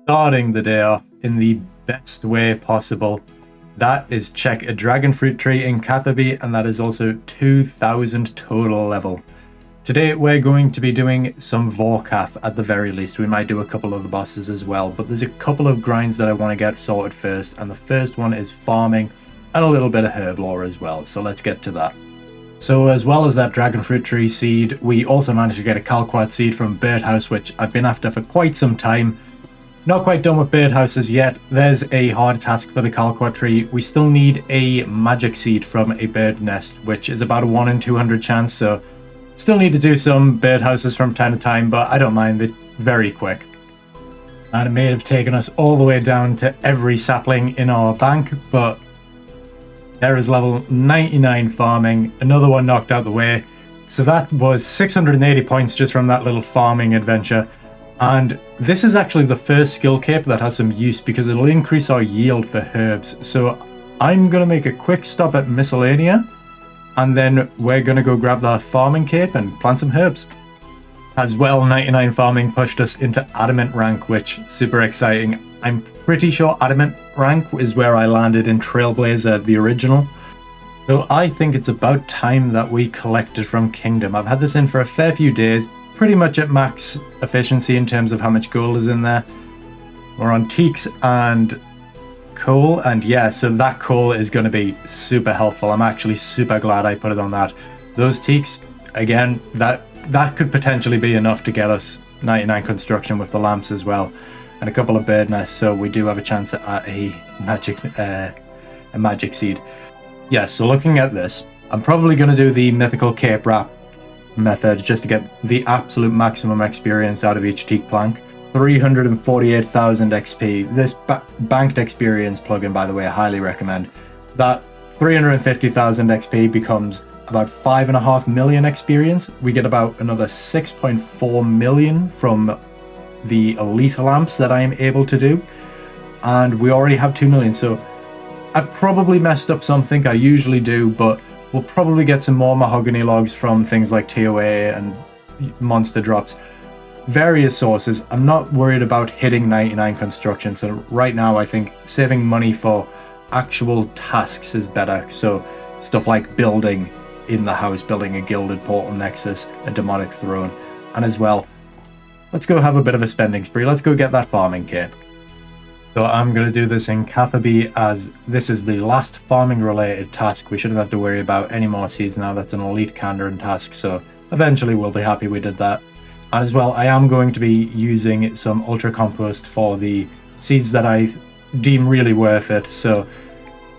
Starting the day off in the best way possible. That is check a dragon fruit tree in Catherby, and that is also 2000 total level. Today we're going to be doing some Vorkath at the very least. We might do a couple of the bosses as well, but there's a couple of grinds that I want to get sorted first, and the first one is farming and a little bit of herb lore as well, so let's get to that. So as well as that dragon fruit tree seed, we also managed to get a Calquat seed from Birdhouse, which I've been after for quite some time. Not quite done with birdhouses yet. There's a hard task for the Calquat tree. We still need a magic seed from a bird nest, which is about a 1 in 200 chance, so still need to do some birdhouses from time to time, but I don't mind, they're very quick. And it may have taken us all the way down to every sapling in our bank, but there is level 99 farming, another one knocked out the way. So that was 680 points just from that little farming adventure. And this is actually the first skill cape that has some use because it'll increase our yield for herbs. So I'm going to make a quick stop at Miscellanea, and then we're going to go grab the farming cape and plant some herbs. As well, 99 farming pushed us into Adamant rank, which is super exciting. I'm pretty sure Adamant rank is where I landed in Trailblazer, the original. So I think it's about time that we collected from Kingdom. I've had this in for a fair few days, pretty much at max efficiency in terms of how much gold is in there. We're on teaks and coal, and yeah, so that coal is going to be super helpful. I'm actually super glad I put it on that. Those teaks, again, that could potentially be enough to get us 99 construction with the lamps as well, and a couple of bird nests, so we do have a chance at a magic seed. Yeah, so looking at this, I'm probably going to do the mythical cape wrap method just to get the absolute maximum experience out of each teak plank. 348,000 XP. This banked experience plugin, by the way, I highly recommend. That 350,000 XP becomes about 5.5 million experience. We get about another 6.4 million from the elite lamps that I am able to do, and we already have 2 million. So I've probably messed up something, I usually do, but we'll probably get some more mahogany logs from things like TOA and monster drops. Various sources. I'm not worried about hitting 99 construction, so right now I think saving money for actual tasks is better. So stuff like building in the house, building a gilded portal nexus, a demonic throne, and as well, let's go have a bit of a spending spree. Let's go get that farming cape. So I'm going to do this in Catherby, as this is the last farming related task. We shouldn't have to worry about any more seeds now. That's an elite Kandarin task, so eventually we'll be happy we did that. And as well, I am going to be using some ultra compost for the seeds that I deem really worth it. So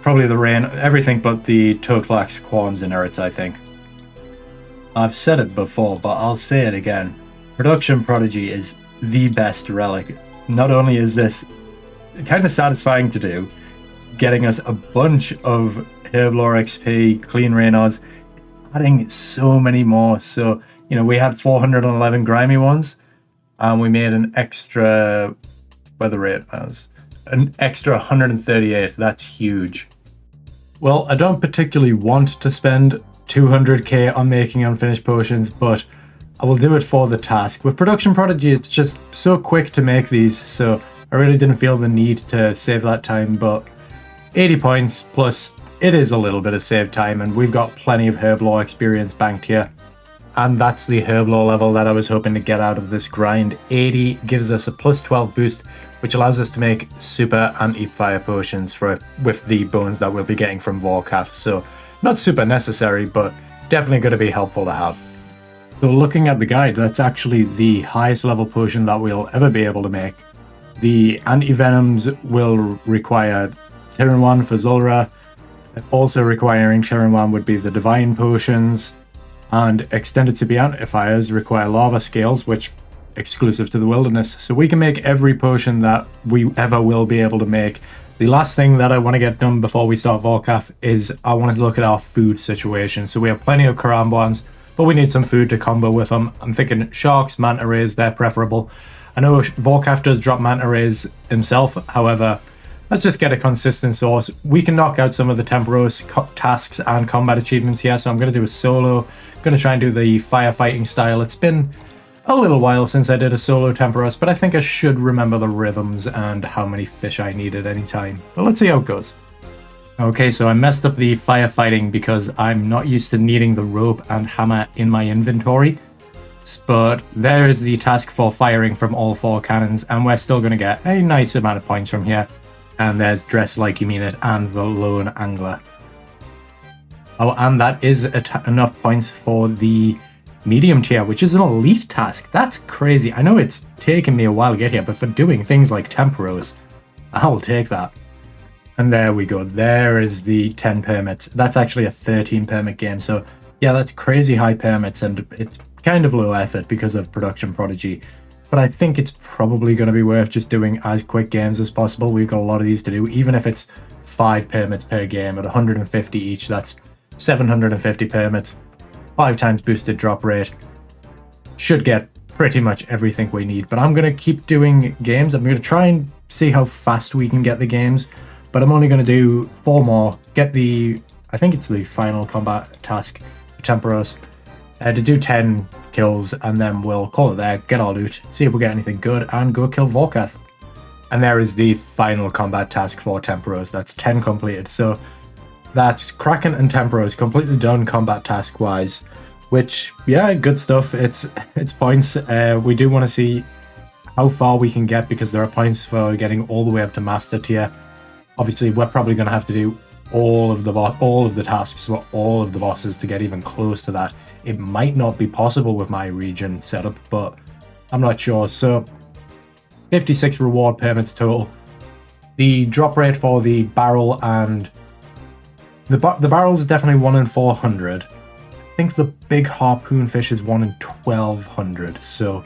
probably the rain, everything but the toadflax, quorns, and errits, I think. I've said it before, but I'll say it again. Production Prodigy is the best relic. Not only is this kind of satisfying to do, getting us a bunch of Herblore XP, clean Raynors, adding so many more. So, you know, we had 411 grimy ones, and we made an extra, whether rate was an extra 138. That's huge. Well, I don't particularly want to spend 200k on making unfinished potions, but I will do it for the task. With Production Prodigy, it's just so quick to make these, so I really didn't feel the need to save that time, but 80 points plus it is a little bit of save time, and we've got plenty of herblore experience banked here. And that's the herblore level that I was hoping to get out of this grind. 80 gives us a plus 12 boost, which allows us to make super anti-fire potions with the bones that we'll be getting from Vorkath. So not super necessary, but definitely going to be helpful to have. So looking at the guide, that's actually the highest level potion that we'll ever be able to make. The anti-venoms will require Tyran 1 for Zulra. Also requiring Tyran 1 would be the divine potions, and extended to be antifiers require lava scales, which exclusive to the wilderness. So we can make every potion that we ever will be able to make. The last thing that I want to get done before we start Vorkath is I want to look at our food situation. So we have plenty of Karambwans, but we need some food to combo with them. I'm thinking sharks, manta rays, they're preferable. I know Vorkath does drop manta rays himself, however, let's just get a consistent source. We can knock out some of the Temporos tasks and combat achievements here, so I'm going to do a solo. I'm going to try and do the firefighting style. It's been a little while since I did a solo Temperos, but I think I should remember the rhythms and how many fish I need at any time. But let's see how it goes. Okay, so I messed up the firefighting because I'm not used to needing the rope and hammer in my inventory. But there is the task for firing from all 4 cannons, and we're still going to get a nice amount of points from here. And there's Dress Like You Mean It and the Lone Angler. Oh, and that is enough points for the medium tier, which is an elite task. That's crazy. I know it's taken me a while to get here, but for doing things like Temperos, I will take that. And there we go. There is the 10 permits. That's actually a 13 permit game. So yeah, that's crazy high permits, and it's kind of low effort because of Production Prodigy. But I think it's probably going to be worth just doing as quick games as possible. We've got a lot of these to do, even if it's 5 permits per game at 150 each. That's 750 permits. 5 times boosted drop rate. Should get pretty much everything we need. But I'm going to keep doing games. I'm going to try and see how fast we can get the games. But I'm only going to do 4 more. Get the, I think it's the final combat task for Temperos. To do 10 kills, and then we'll call it there, get our loot, see if we get anything good, and go kill Vorkath. And there is the final combat task for Temperos. That's 10 completed. So that's Kraken and Temperos completely done combat task wise, which, yeah, good stuff. It's points. We do want to see how far we can get, because there are points for getting all the way up to master tier. Obviously, we're probably going to have to do all of the tasks for all of the bosses to get even close to that. It might not be possible with my region setup, but I'm not sure. So 56 reward permits total. The drop rate for the barrel and the barrels is definitely 1 in 400. I think the big harpoon fish is 1 in 1200. So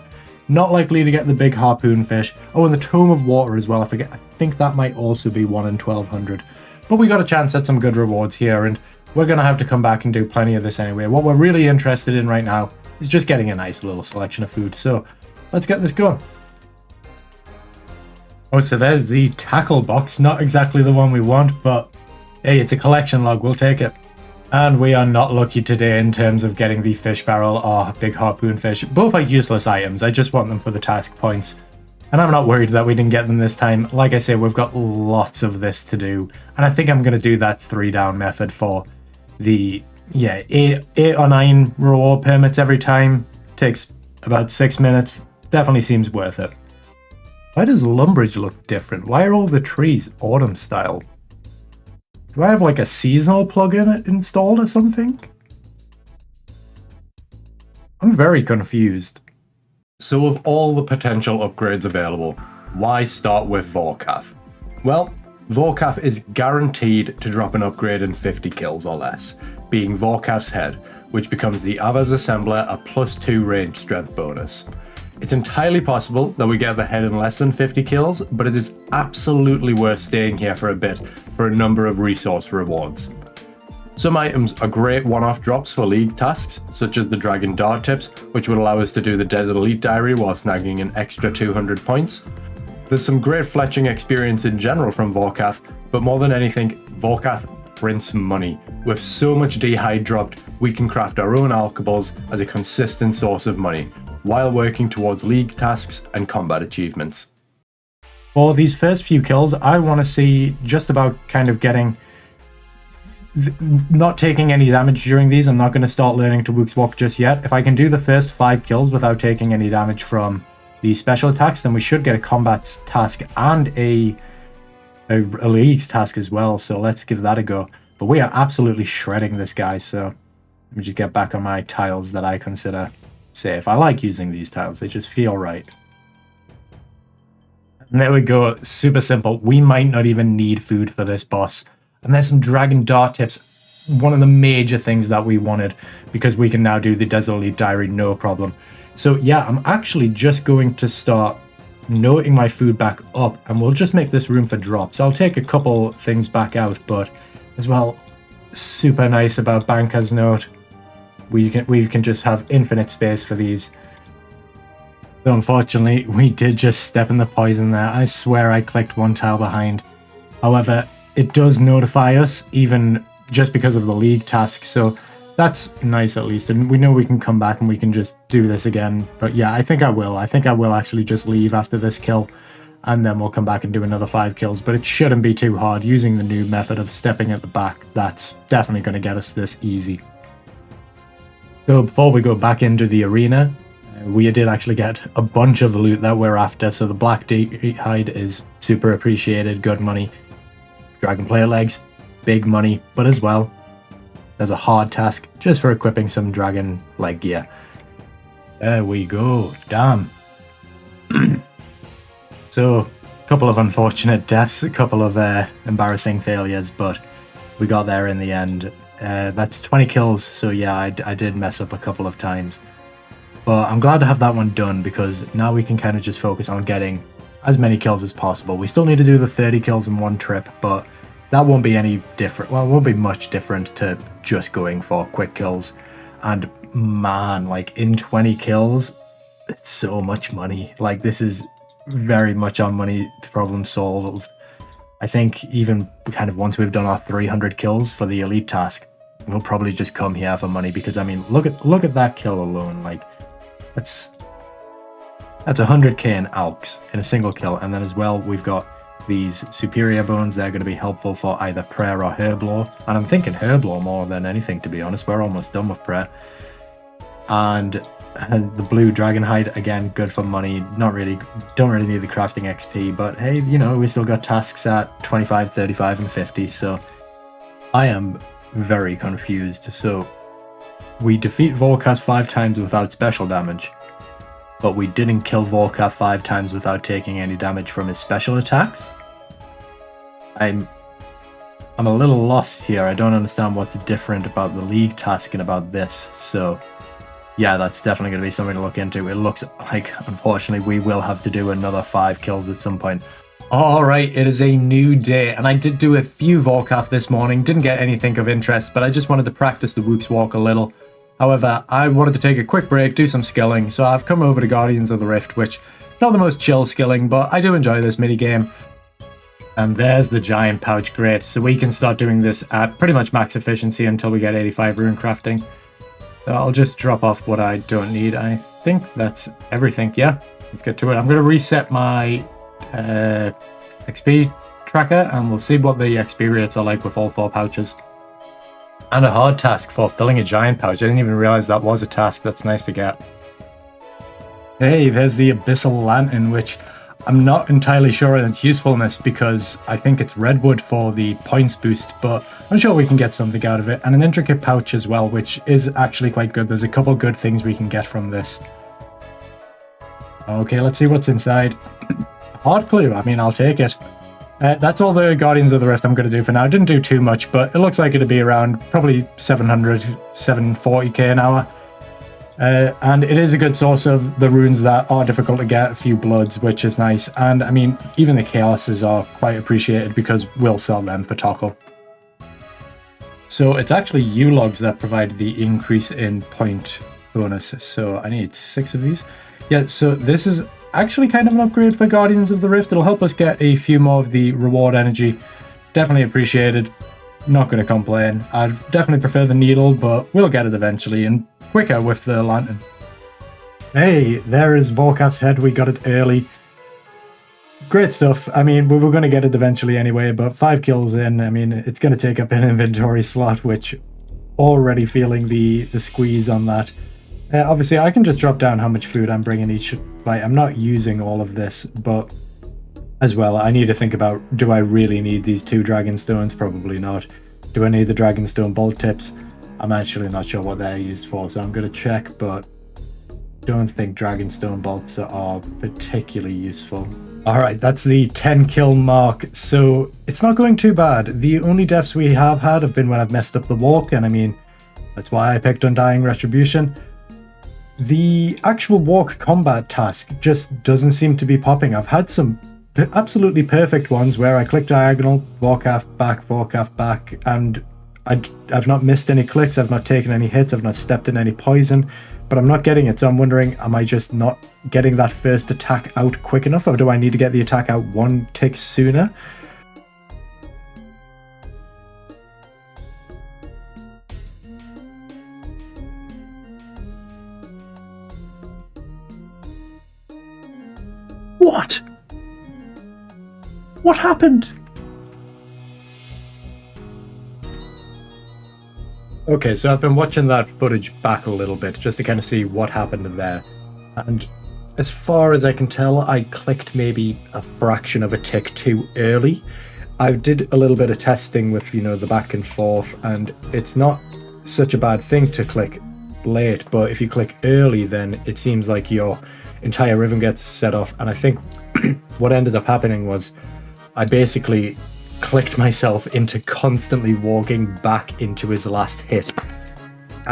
not likely to get the big harpoon fish. Oh, and the Tome of Water as well. I think that might also be 1 in 1200. But we got a chance at some good rewards here, and we're going to have to come back and do plenty of this anyway. What we're really interested in right now is just getting a nice little selection of food. So let's get this going. Oh, so there's the tackle box. Not exactly the one we want, but hey, it's a collection log. We'll take it. And we are not lucky today in terms of getting the fish barrel or big harpoon fish. Both are useless items. I just want them for the task points. And I'm not worried that we didn't get them this time. Like I say, we've got lots of this to do. And I think I'm going to do that 3 down method for the, 8 or 9 reward permits every time. Takes about 6 minutes. Definitely seems worth it. Why does Lumbridge look different? Why are all the trees autumn style? Do I have like a seasonal plugin installed or something? I'm very confused. So of all the potential upgrades available, why start with Vorkath? Well, Vorkath is guaranteed to drop an upgrade in 50 kills or less, being Vorkath's head, which becomes the Ava's Assembler a +2 range strength bonus. It's entirely possible that we get the head in less than 50 kills, but it is absolutely worth staying here for a bit for a number of resource rewards. Some items are great one-off drops for league tasks, such as the Dragon Dart Tips, which would allow us to do the Desert Elite Diary while snagging an extra 200 points. There's some great fletching experience in general from Vorkath, but more than anything, Vorkath prints money. With so much D'hide dropped, we can craft our own alkables as a consistent source of money, while working towards league tasks and combat achievements. For these first few kills, I want to see just about kind of getting not taking any damage during these. I'm not going to start learning to Wook's Walk just yet. If I can do the first 5 kills without taking any damage from the special attacks, then we should get a combat task and a league's task as well. So let's give that a go. But we are absolutely shredding this guy. So let me just get back on my tiles that I consider safe. I like using these tiles. They just feel right. And there we go. Super simple. We might not even need food for this boss. And there's some Dragon Dart Tips, one of the major things that we wanted, because we can now do the Desert Elite Diary no problem. So yeah, I'm actually just going to start noting my food back up, and we'll just make this room for drops. I'll take a couple things back out, but as well, super nice about Banker's Note. We can just have infinite space for these. So unfortunately, we did just step in the poison there. I swear I clicked one tile behind. However, it does notify us, even just because of the league task. So That's nice at least, and we know we can come back and we can just do this again. But yeah, I think I will. I think I will actually just leave after this kill, and then we'll come back and do another 5 kills. But it shouldn't be too hard. Using the new method of stepping at the back, that's definitely going to get us this easy. So before we go back into the arena, we did actually get a bunch of loot that we're after. So the black hide is super appreciated, good money. Dragon player legs, big money, but as well, there's a hard task just for equipping some dragon leg gear. There we go, damn. So, a couple of unfortunate deaths, a couple of embarrassing failures, but we got there in the end. That's 20 kills, so yeah, I did mess up a couple of times. But I'm glad to have that one done, because now we can kind of just focus on getting as many kills as possible. We still need to do the 30 kills in one trip, but that won't be any different. Well, it won't be much different to just going for quick kills. And man, like in 20 kills, it's so much money. Like this is very much on money problem solved. I think even kind of once we've done our 300 kills for the elite task, we'll probably just come here for money, because I mean, look at that kill alone. Like that's 100k in alks in a single kill. And then as well, we've got these superior bones. They're going to be helpful for either prayer or herblore, and I'm thinking herblore more than anything, to be honest. We're almost done with prayer. And the blue dragon hide, again, good for money. Don't really need the crafting XP, but hey, you know, we still got tasks at 25, 35 and 50. So I am very confused. So we defeat Vorkath 5 times without special damage, but we didn't kill Vorkath 5 times without taking any damage from his special attacks. I'm a little lost here. I don't understand what's different about the league task and about this. So yeah, that's definitely going to be something to look into. It looks like, unfortunately, we will have to do another 5 kills at some point. Alright, it is a new day, and I did do a few Vorkath this morning. Didn't get anything of interest, but I just wanted to practice the Wook's Walk a little. However, I wanted to take a quick break, do some skilling, so I've come over to Guardians of the Rift, which not the most chill skilling, but I do enjoy this minigame. And there's the giant pouch, great. So we can start doing this at pretty much max efficiency until we get 85 rune crafting. So I'll just drop off what I don't need. I think that's everything. Yeah, let's get to it. I'm going to reset my XP tracker, and we'll see what the XP rates are like with all 4 pouches. And a hard task for filling a giant pouch. I didn't even realize that was a task. That's nice to get. Hey, there's the Abyssal Lantern, which I'm not entirely sure on its usefulness, because I think it's redwood for the points boost, but I'm sure we can get something out of it. And an intricate pouch as well, which is actually quite good. There's a couple good things we can get from this. Okay, let's see what's inside. Hard clue. I mean, I'll take it. That's all the Guardians of the Rift I'm going to do for now. I didn't do too much, but it looks like it'll be around probably 700, 740k an hour. And it is a good source of the runes that are difficult to get, a few bloods, which is nice. And I mean, even the chaoses are quite appreciated, because we'll sell them for Tokkul. So it's actually U-logs that provide the increase in point bonus. So I need 6 of these. Yeah, so this is actually kind of an upgrade for Guardians of the Rift. It'll help us get a few more of the reward energy. Definitely appreciated. Not going to complain. I'd definitely prefer the needle, but we'll get it eventually, and quicker with the lantern. Hey, there is Vorkath's head. We got it early. Great stuff. I mean, we were going to get it eventually anyway, but 5 kills in, I mean, it's going to take up an inventory slot, which already feeling the squeeze on that. Obviously, I can just drop down how much food I'm bringing each bite. I'm not using all of this, but as well, I need to think about, do I really need these 2 dragon stones? Probably not. Do I need the dragon stone bolt tips? I'm actually not sure what they're used for, so I'm going to check, but don't think dragonstone bolts are particularly useful. Alright, that's the 10 kill mark, so it's not going too bad. The only deaths we have had have been when I've messed up the walk, and I mean, that's why I picked Undying Retribution. The actual walk combat task just doesn't seem to be popping. I've had some absolutely perfect ones where I click diagonal, Vorkath back, and I've not missed any clicks, I've not taken any hits, I've not stepped in any poison, but I'm not getting it. So I'm wondering, am I just not getting that first attack out quick enough, or do I need to get the attack out 1 tick sooner? What happened? Okay, so I've been watching that footage back a little bit just to kind of see what happened there. And as far as I can tell, I clicked maybe a fraction of a tick too early. I did a little bit of testing with, the back and forth, and it's not such a bad thing to click late, but if you click early, then it seems like your entire rhythm gets set off. And I think what ended up happening was I basically clicked myself into constantly walking back into his last hit,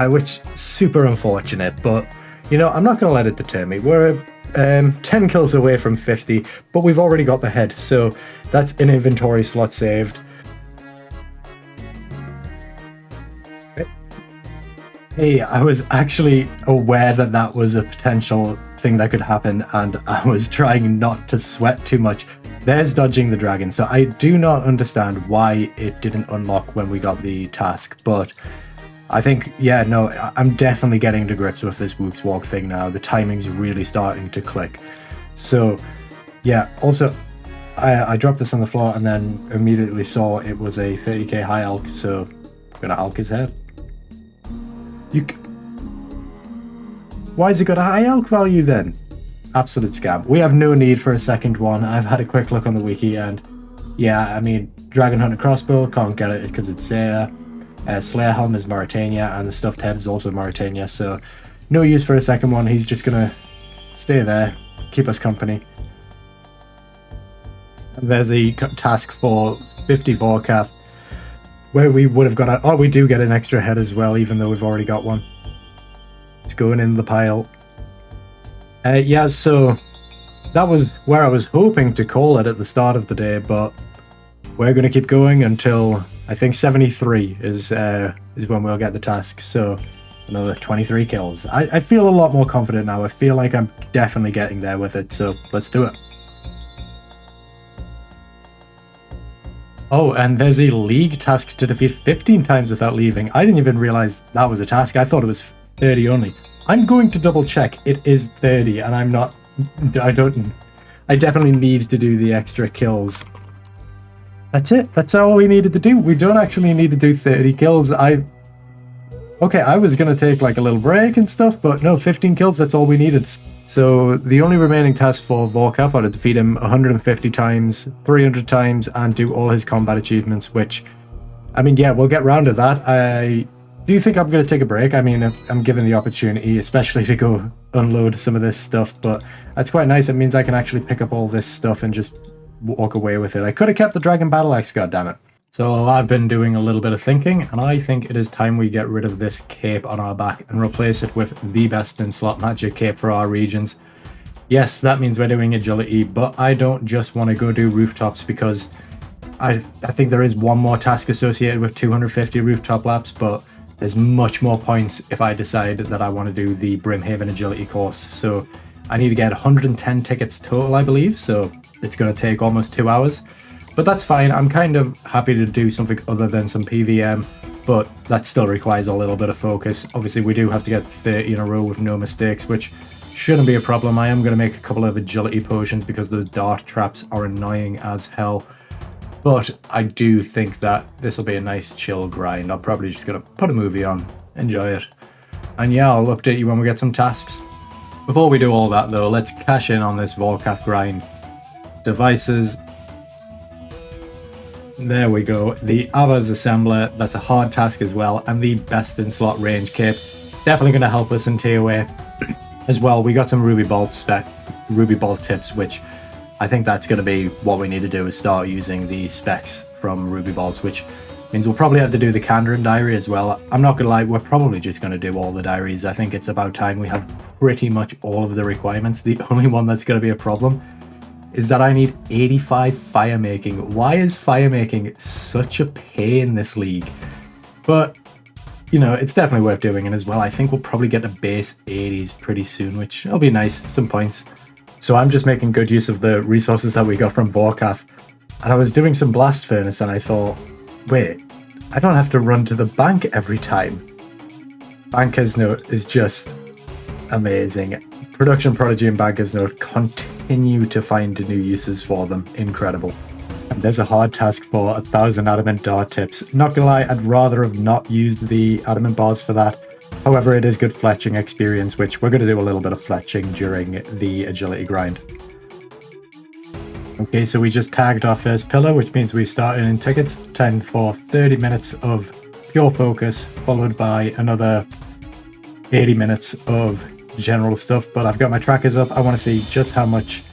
which is super unfortunate, but I'm not going to let it deter me. We're 10 kills away from 50, but we've already got the head, so that's an inventory slot saved. Hey, I was actually aware that that was a potential thing that could happen, and I was trying not to sweat too much. There's dodging the dragon, so I do not understand why it didn't unlock when we got the task, but I think, I'm definitely getting to grips with this Wook's Walk thing now. The timing's really starting to click. So, yeah, also, I dropped this on the floor and then immediately saw it was a 30k high alk, so I'm gonna alk his head. Why has it got a high alk value then? Absolute scam. We have no need for a second one. I've had a quick look on the wiki, and yeah, I mean, Dragon Hunter Crossbow, can't get it because it's there. Slayer Helm is Mauritania, and the Stuffed Head is also Mauritania, so no use for a second one. He's just gonna stay there, keep us company. And there's a task for 54 cap, where we would have got a... Oh, we do get an extra head as well, even though we've already got one. It's going in the pile. Yeah, so that was where I was hoping to call it at the start of the day, but we're going to keep going until I think 73 is when we'll get the task. So another 23 kills. I feel a lot more confident now. I feel like I'm definitely getting there with it, so let's do it. Oh, and there's a league task to defeat 15 times without leaving. I didn't even realize that was a task. I thought it was 30 only. I'm going to double check. It is 30, and I definitely need to do the extra kills. That's it. That's all we needed to do. We don't actually need to do 30 kills. Okay, I was going to take like a little break and stuff, but no, 15 kills, that's all we needed. So the only remaining task for Vorkaf are to defeat him 150 times, 300 times, and do all his combat achievements, which, I mean, yeah, we'll get round to that. I do think I'm going to take a break. I mean, I'm given the opportunity, especially to go unload some of this stuff, but that's quite nice. It means I can actually pick up all this stuff and just walk away with it. I could have kept the Dragon Battle Axe, goddammit. So I've been doing a little bit of thinking, and I think it is time we get rid of this cape on our back and replace it with the best in slot magic cape for our regions. Yes, that means we're doing agility, but I don't just want to go do rooftops, because I think there is one more task associated with 250 rooftop laps, but there's much more points if I decide that I want to do the Brimhaven agility course. So I need to get 110 tickets total, I believe, so it's going to take almost 2 hours. But that's fine. I'm kind of happy to do something other than some PVM, but that still requires a little bit of focus. Obviously, we do have to get 30 in a row with no mistakes, which shouldn't be a problem. I am going to make a couple of agility potions because those dart traps are annoying as hell. But I do think that this will be a nice chill grind. I'm probably just going to put a movie on, enjoy it. And yeah, I'll update you when we get some tasks. Before we do all that though, let's cash in on this Vorkaf grind. Devices. There we go. The Ava's Assembler, that's a hard task as well. And the best in slot range cape. Definitely going to help us in TOA as well. We got some Ruby Bolt tips, which I think that's going to be what we need to do, is start using the specs from Ruby Bolts, which means we'll probably have to do the Kandran diary as well. I'm not going to lie, we're probably just going to do all the diaries. I think it's about time. We have pretty much all of the requirements. The only one that's going to be a problem is that I need 85 fire making. Why is fire making such a pain this league? But, you know, it's definitely worth doing. And as well, I think we'll probably get to base 80s pretty soon, which will be nice, some points. So I'm just making good use of the resources that we got from Vorkaf. And I was doing some blast furnace and I thought, wait, I don't have to run to the bank every time. Banker's Note is just amazing. Production Prodigy and Banker's Note continue to find new uses for them. Incredible. And there's a hard task for 1,000 adamant dart tips. Not gonna lie, I'd rather have not used the adamant bars for that. However, it is good fletching experience, which we're gonna do a little bit of fletching during the agility grind. Okay, so we just tagged our first pillar, which means we start earning tickets. Time for 30 minutes of pure focus, followed by another 80 minutes of general stuff. But I've got my trackers up. I want to see just how much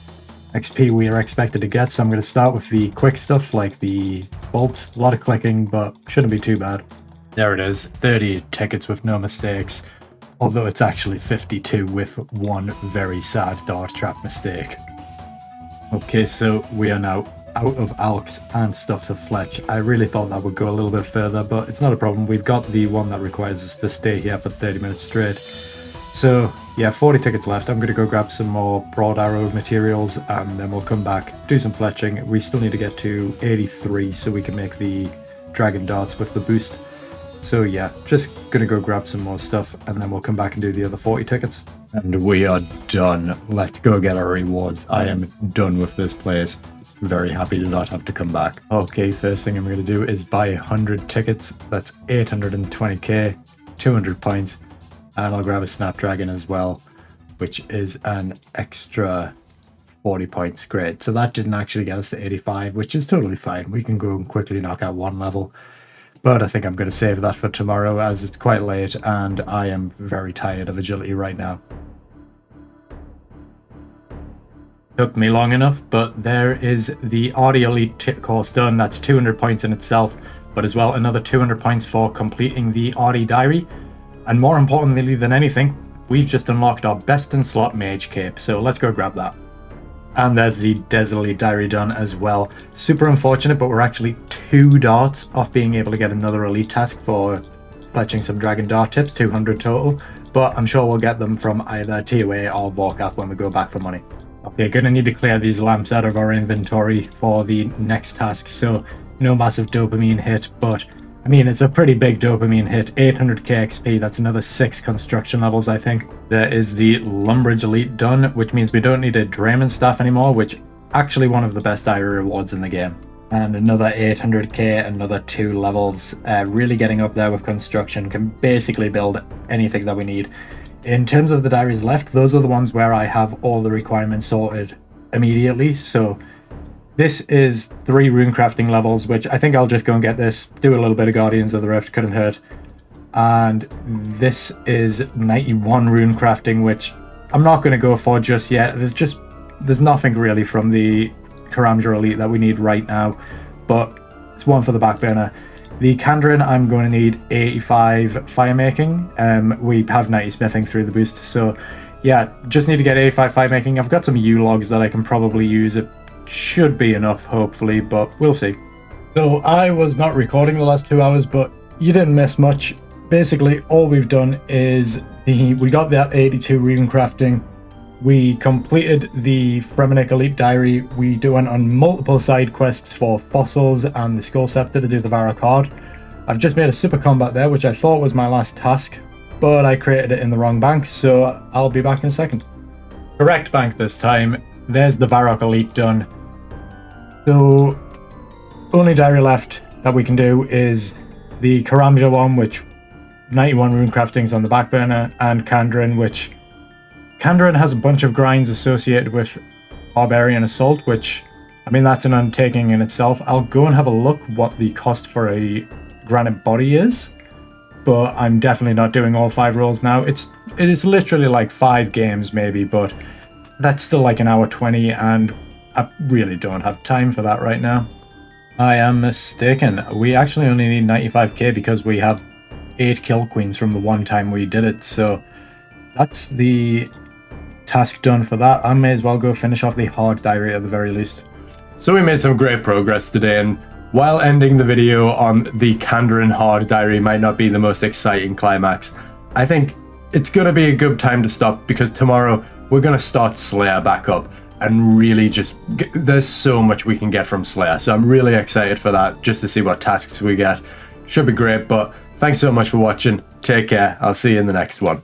XP we are expected to get. So I'm going to start with the quick stuff, like the bolts. A lot of clicking, but shouldn't be too bad. There it is, 30 tickets with no mistakes. Although it's actually 52 with one very sad dart trap mistake. Okay, so we are now out of alks and stuff to fletch. I really thought that would go a little bit further, but it's not a problem. We've got the one that requires us to stay here for 30 minutes straight. So yeah, 40 tickets left. I'm going to go grab some more broad arrow materials and then we'll come back, do some fletching. We still need to get to 83 so we can make the dragon darts with the boost. So yeah, just going to go grab some more stuff and then we'll come back and do the other 40 tickets. And we are done. Let's go get our rewards. I am done with this place. Very happy to not have to come back. Okay, first thing I'm going to do is buy 100 tickets. That's 820k, 200 points. And I'll grab a Snapdragon as well, which is an extra 40 points. Great. So that didn't actually get us to 85, which is totally fine. We can go and quickly knock out one level. But I think I'm going to save that for tomorrow as it's quite late and I am very tired of agility right now. Took me long enough, but there is the Arty Elite course done. That's 200 points in itself, but as well another 200 points for completing the Arty Diary. And more importantly than anything, we've just unlocked our best in slot mage cape, so let's go grab that. And there's the Desert Elite Diary done as well. Super unfortunate, but we're actually 2 darts off being able to get another elite task for fletching some dragon dart tips, 200 total. But I'm sure we'll get them from either TOA or Vorkap when we go back for money. Okay, gonna need to clear these lamps out of our inventory for the next task. So no massive dopamine hit, but I mean, it's a pretty big dopamine hit. 800k XP, that's another 6 construction levels, I think. There is the Lumbridge Elite done, which means we don't need a Drayman Staff anymore, which actually one of the best diary rewards in the game. And another 800k, another 2 levels. Really getting up there with construction, can basically build anything that we need. In terms of the diaries left, those are the ones where I have all the requirements sorted immediately. So this is 3 rune crafting levels, which I think I'll just go and get this, do a little bit of Guardians of the Rift, couldn't hurt. And this is 91 rune crafting, which I'm not going to go for just yet. There's nothing really from the Karamja Elite that we need right now, but it's one for the back burner. The Kandrin, I'm going to need 85 firemaking. We have 90 smithing through the boost, so yeah, just need to get 85 firemaking. I've got some U-logs that I can probably use. It should be enough, hopefully, but we'll see. So I was not recording the last 2 hours, but you didn't miss much. Basically, all we've done is we got that 82 rune crafting. We completed the Fremennik Elite Diary. We went on multiple side quests for fossils and the Skull Scepter to do the Varrock Horde. I've just made a super combat there, which I thought was my last task, but I created it in the wrong bank, so I'll be back in a second. Correct bank this time. There's the Varrock Elite done. So, only diary left that we can do is the Karamja one, which 91 rune craftings on the back burner, and Kandrin, which Kandrin has a bunch of grinds associated with Barbarian Assault, which, I mean, that's an undertaking in itself. I'll go and have a look what the cost for a granite body is, but I'm definitely not doing all 5 rolls now. It is literally like 5 games maybe, but that's still like an hour 20, and I really don't have time for that right now. I am mistaken. We actually only need 95k because we have 8 kill queens from the one time we did it, so that's the task done for that. I may as well go finish off the hard diary at the very least. So we made some great progress today, and while ending the video on the Kandrin hard diary might not be the most exciting climax, I think it's going to be a good time to stop because tomorrow we're going to start Slayer back up and really just there's so much we can get from Slayer, so I'm really excited for that, just to see what tasks we get. Should be great, but thanks so much for watching. Take care. I'll see you in the next one.